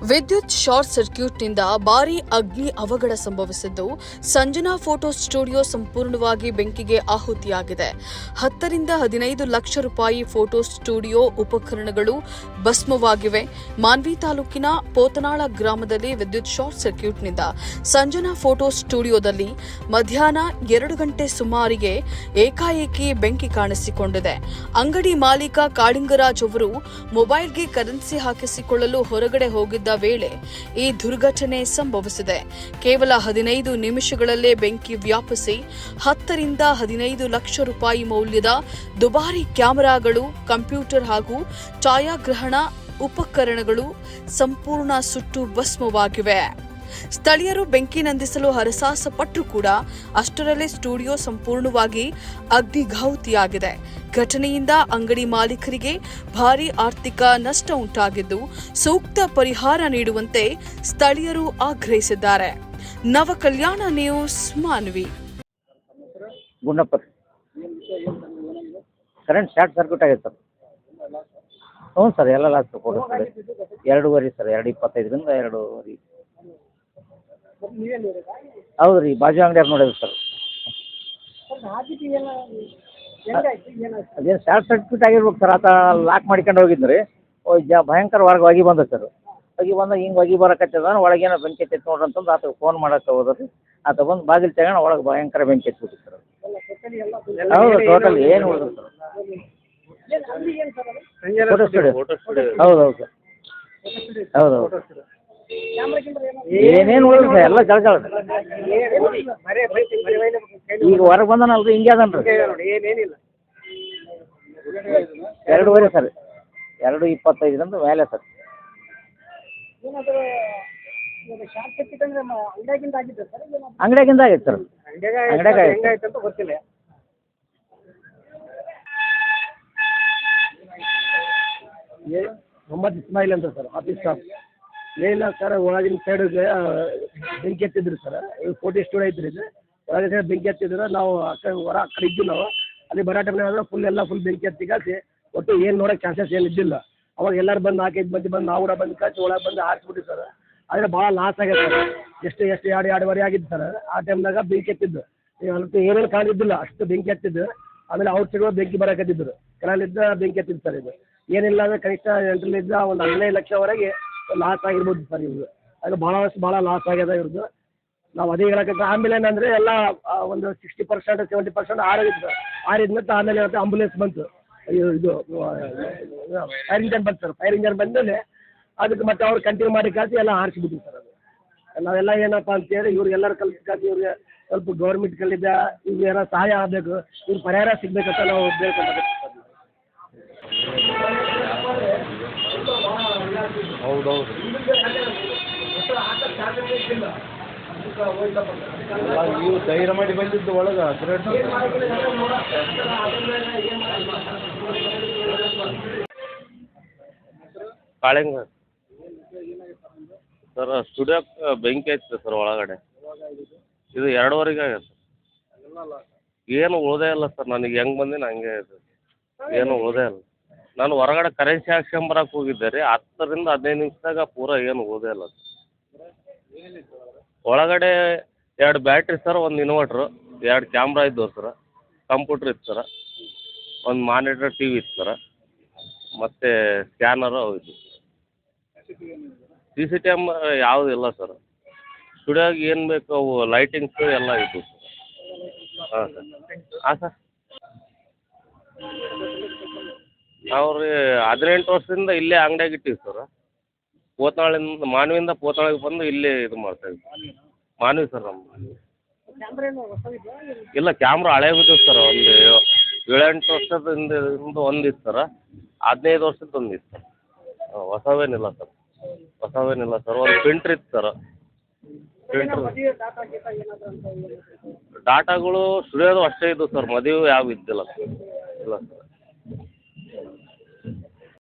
ವಿದ್ಯುತ್ ಶಾರ್ಟ್ ಸರ್ಕ್ಯೂಟ್ನಿಂದ ಭಾರೀ ಅಗ್ನಿ ಅವಘಡ ಸಂಭವಿಸಿದ್ದು, ಸಂಜನಾ ಫೋಟೋ ಸ್ಟುಡಿಯೋ ಸಂಪೂರ್ಣವಾಗಿ ಬೆಂಕಿಗೆ ಆಹುತಿಯಾಗಿದೆ. 10 ರಿಂದ 15 ಲಕ್ಷ ರೂಪಾಯಿ ಫೋಟೋ ಸ್ಟುಡಿಯೋ ಉಪಕರಣಗಳು ಭಸ್ಮವಾಗಿವೆ. ಮಾನ್ವಿ ತಾಲೂಕಿನ ಪೋತನಾಳ ಗ್ರಾಮದಲ್ಲಿ ವಿದ್ಯುತ್ ಶಾರ್ಟ್ ಸರ್ಕ್ಯೂಟ್ನಿಂದ ಸಂಜನಾ ಫೋಟೋ ಸ್ಟುಡಿಯೋದಲ್ಲಿ ಮಧ್ಯಾಹ್ನ 2 ಗಂಟೆ ಸುಮಾರಿಗೆ ಏಕಾಏಕಿ ಬೆಂಕಿ ಕಾಣಿಸಿಕೊಂಡಿದೆ. ಅಂಗಡಿ ಮಾಲೀಕ ಕಾಳಿಂಗರಾಜ್ ಅವರು ಮೊಬೈಲ್ಗೆ ಕರೆನ್ಸಿ ಹಾಕಿಸಿಕೊಳ್ಳಲು ಹೊರಗಡೆ ಹೋಗಿದ್ದ ವೇಳೆ ಈ ದುರ್ಘಟನೆ ಸಂಭವಿಸಿದೆ. ಕೇವಲ 15 ನಿಮಿಷಗಳಲ್ಲೇ ಬೆಂಕಿ ವ್ಯಾಪಿಸಿ 10 ರಿಂದ 15 ಲಕ್ಷ ರೂಪಾಯಿ ಮೌಲ್ಯದ ದುಬಾರಿ ಕ್ಯಾಮೆರಾಗಳು, ಕಂಪ್ಯೂಟರ್ ಹಾಗೂ ಛಾಯಾಗ್ರಹಣ ಉಪಕರಣಗಳು ಸಂಪೂರ್ಣ ಸುಟ್ಟು ಭಸ್ಮವಾಗಿವೆ. ಸ್ಥಳೀಯರು ಬೆಂಕಿ ನಂದಿಸಲು ಹರಸಾಹಸ ಪಟ್ಟರೂ ಕೂಡ ಅಷ್ಟರಲ್ಲೇ ಸ್ಟುಡಿಯೋ ಸಂಪೂರ್ಣವಾಗಿ ಅಗ್ನಿಗಾಹುತಿಯಾಗಿದೆ. ಘಟನೆಯಿಂದ ಅಂಗಡಿ ಮಾಲೀಕರಿಗೆ ಭಾರೀ ಆರ್ಥಿಕ ನಷ್ಟ ಉಂಟಾಗಿದ್ದು, ಸೂಕ್ತ ಪರಿಹಾರ ನೀಡುವಂತೆ ಸ್ಥಳೀಯರು ಆಗ್ರಹಿಸಿದ್ದಾರೆ. Navakalyana news, Manvi. Gundappa current short circuit ಆಗೈತೆ ಸರ್. ಹ್ಞೂ ಸರ್, ಎಲ್ಲ ಲಾಸ್ಟ್ ಕೊಡು ಸರ್. 2:15 ಸರ್, 2:25ರಿಂದ 2:15. ಹೌದು ರೀ, ಬಾಜು ಅಂಗಡಿಯಾರು ನೋಡಿದ್ರು ಸರ್. ಅದೇನು ಶಾರ್ಟ್ ಸರ್ಕ್ಯೂಟ್ ಆಗಿರ್ಬೇಕು ಸರ್. ಆತ ಲಾಕ್ ಮಾಡ್ಕೊಂಡು ಹೋಗಿದ್ರಿ, ಭಯಂಕರ ಹೊರಗೆ ಹೊಗೆ ಬಂದ ಸರ್. ಹೊಗೆ ಬಂದಾಗ ಹಿಂಗೆ ಹೊಗೆ ಬರಕತ್ತದ, ಒಳಗೇನೋ ಬೆಂಕಿ ಎತ್ತೈತೆ ನೋಡ್ರಿ ಅಂತಂದು ಆತ ಫೋನ್ ಮಾಡಕ್ಕೆ ಹೋದ್ರಿ. ಆತ ಬಂದು ಬಾಗಿಲು ತಗೊಂಡು ಒಳಗೆ ಭಯಂಕರ ಬೆಂಕಿ ಎತ್ಬಿಟ್ಟು ಸರ್. ಹೌದು, ಟೋಟಲ್ ಏನು ಉಳಿದ್ರು ಸರ್. Photo studio. ಹೌದು ಹೌದು ಸರ್, ಹೌದು ಹೌದು. ಏನೇನು ಉಳಿದ್ರು ಸರ್, ಎಲ್ಲ ಜಳ ಈಗ ಹೊರಗೆ ಬಂದನಲ್ರಿ, ಹಿಂಗೆ ಅದನ್ರಿ. 2:15 ಸರ್, 2:25 ಮೇಲೆ ಸರ್. ಅಂಗಡಿಯಾಗಿಂದ ಆಗೈತೆ ಸರ್, ಅಂಗಡಿಯಾಗ ಆಗೈತೆ ಗೊತ್ತಿಲ್ಲ. ಮೊಹಮ್ಮದ್ ಇಸ್ಮಾಯಿಲ್ ಅಂತ ಸರ್, ಆಫೀಸ್ ಸ್ಟಾಫ್. ಏನಿಲ್ಲ ಸರ್, ಒಳಗಿನ ಸೈಡ್ಗೆ ಬೆಂಕಿ ಎತ್ತಿದ್ರು ಸರ್. ಫೋಟೋ ಸ್ಟುಡಿಯೋ ಐತ್ರಿ ಇದು. ಒಳಗಿನ ಸೈಡ್ ಬೆಂಕಿ ಎತ್ತಿದ್ರು. ನಾವು ಆ ಕಡೆ ಇದ್ದು ನಾವು ಅಲ್ಲಿ ಬರೋ ಟೈಮ್ನಾಗ ಫುಲ್ ಬೆಂಕಿ ಎತ್ತಿಗಾಸಿ ಒಟ್ಟು ಏನು ನೋಡೋಕೆ ಚಾನ್ಸಸ್ ಏನು ಇದ್ದಿಲ್ಲ. ಅವಾಗ ಎಲ್ಲರೂ ಬಂದು 4-5 ಮಂದಿ ಬಂದು ನಾವು ಕೂಡ ಬಂದು ಕಾಸಿ ಒಳಗೆ ಬಂದು ಹಾರಿಸ್ಬಿಟ್ಟು ಸರ್. ಆದರೆ ಭಾಳ ಲಾಸ್ ಆಗ್ಯದ ಸರ್. ಎಷ್ಟು 2:30 ಆಗಿದ್ದು ಸರ್. ಆ ಟೈಮ್ನಾಗ ಬೆಂಕಿ ಎತ್ತಿದ್ದು ಅಂತೂ ಏನೇನು ಕಾಣಿದ್ದಿಲ್ಲ, ಅಷ್ಟು ಬೆಂಕಿ ಎತ್ತಿದ್ದು. ಆಮೇಲೆ ಔಟ್ ಸೈಡ್ ಬೆಂಕಿ ಬರೋಕತ್ತಿದ್ರು, ಕೆಳಲಿದ್ದ ಬೆಂಕಿ ಎತ್ತಿದ್ದು ಸರ್. ಇದು ಏನಿಲ್ಲ ಅಂದರೆ ಕನಿಷ್ಠ 8ರಿಂದ ಒಂದು 15 ಲಕ್ಷವರೆಗೆ ಲಾಸ್ ಆಗಿರ್ಬೋದು ಸರ್ ಇವ್ರದ್ದು. ಅದು ಭಾಳ ಲಾಸ್ ಆಗ್ಯದ ಇವ್ರದ್ದು. ನಾವು ಅದೇ ಹೇಳಕ್ಕೆ. ಆಮೇಲೆ ಏನಂದರೆ ಎಲ್ಲ ಒಂದು 60% 70% ಆರಿದ್ದು. ಆರಿದ್ಮೇಲೆ ಆಮೇಲೆ ಆಂಬುಲೆನ್ಸ್ ಬಂತು. ಇದು ಫೈರ್ ಇಂಜನ್ ಬಂತು ಸರ್. ಫೈರ್ ಇಂಜನ್ ಬಂದಮೇಲೆ ಅದಕ್ಕೆ ಮತ್ತೆ ಅವ್ರು ಕಂಟಿನ್ಯೂ ಮಾಡಿ ಕಾಸಿ ಎಲ್ಲ ಆರಿಸಿಬಿಟ್ಟು ಸರ್. ಅದು ನಾವೆಲ್ಲ ಏನಪ್ಪ ಅಂತೇಳಿ ಇವ್ರಿಗೆಲ್ಲರೂ ಕಲ್ತು ಕಾಸಿ ಇವ್ರಿಗೆ ಸ್ವಲ್ಪ ಗೌರ್ಮೆಂಟ್ ಕಲ್ಲಿದ್ದ ಇವ್ರಿಗೆ ಏನೋ ಸಹಾಯ ಆಗಬೇಕು, ಇವ್ರು ಪರಿಹಾರ ಸಿಗಬೇಕಂತ ನಾವು ಬೇಡ್ಕೊಬೇಕು. ಹೌದೌದು, ನೀವು ಧೈರ್ಯ ಮಾಡಿ ಬಂದಿದ್ದು ಒಳಗೆ ಕಾಳಿಂಗ ಸರ್. ಸ್ಟುಡಿಯೋಕ್ಕೆ ಬೆಂಕಿ ಹಚ್ಚಿದೆ ಸರ್ ಒಳಗಡೆ. ಇದು 2:15 ಆಗೈತೆ. ಏನು ಉಳ್ದೇ ಇಲ್ಲ ಸರ್. ನನಗೆ ಹೆಂಗೆ ಬಂದಿನಿ ಹಂಗೆ ಇದೆ, ಏನು ಉಳ್ದೇ ಇಲ್ಲ. ನಾನು ಹೊರಗಡೆ ಕರೆನ್ಸಿ ಹಾಕ್ಸ್ಕೊಂಬರಕ್ಕೆ ಹೋಗಿದ್ದೆ ರೀ. 10 ರಿಂದ 15 ನಿಮಿಷದಾಗ ಪೂರ ಏನು ಉಳ್ದೇ ಇಲ್ಲ ಸರ್. ಒಳಗಡೆ 2 ಬ್ಯಾಟ್ರಿ ಸರ್, 1 ಇನ್ವರ್ಟ್ರು, 2 ಕ್ಯಾಮ್ರಾ ಇದ್ದವು ಸರ್, ಕಂಪ್ಯೂಟ್ರ್ ಇತ್ತು ಸರ್, 1 ಮಾನಿಟ್ರ್ TV ಇತ್ತು ಸರ್, ಮತ್ತು ಸ್ಕ್ಯಾನರು ಇತ್ತು. CCTV ಯಾವುದೂ ಇಲ್ಲ ಸರ್. ಸ್ಟುಡಿಯೋಗೆ ಏನು ಬೇಕು ಅವು ಲೈಟಿಂಗ್ಸು ಎಲ್ಲ ಇದ್ದವು ಸರ್. ಹಾಂ ಸರ್. ಹಾಂ ಸರ್, ನಾವು ರೀ 18 ವರ್ಷದಿಂದ ಇಲ್ಲೇ ಅಂಗಡಿಯಾಗ ಇಟ್ಟಿವಿ ಸರ್. ಪೋತ್ನಾಳಿಂದ, ಮಾನ್ವಿಯಿಂದ ಪೋತ್ನಾಳಿಗೆ ಬಂದು ಇಲ್ಲೇ ಇದು ಮಾಡ್ತಾಯಿದ್ವಿ. ಮಾನ್ವಿ ಸರ್ ನಮ್ಮ. ಇಲ್ಲ, ಕ್ಯಾಮ್ರಾ ಹಳೆ ಬಿದ್ದವು ಸರ್. ಒಂದು 7-8 ವರ್ಷದ ಹಿಂದೆ ಒಂದಿತ್ತು ಸರ್, 15 ವರ್ಷದ ಒಂದಿತ್ತು ಸರ್. ಹೊಸವೇನಿಲ್ಲ ಸರ್, ಹೊಸವೇನಿಲ್ಲ ಸರ್. ಒಂದು ಪ್ರಿಂಟ್ರ್ ಇತ್ತು ಸರ್. ಪ್ರಿಂಟ್ರ್ ಡಾಟಾಗಳು ಸ್ಟುಡಿಯೋದು ಅಷ್ಟೇ ಇದ್ದವು ಸರ್. ಮದುವೆ ಯಾವ ಇದ್ದಿಲ್ಲ ಸರ್. ಇಲ್ಲ ಸರ್.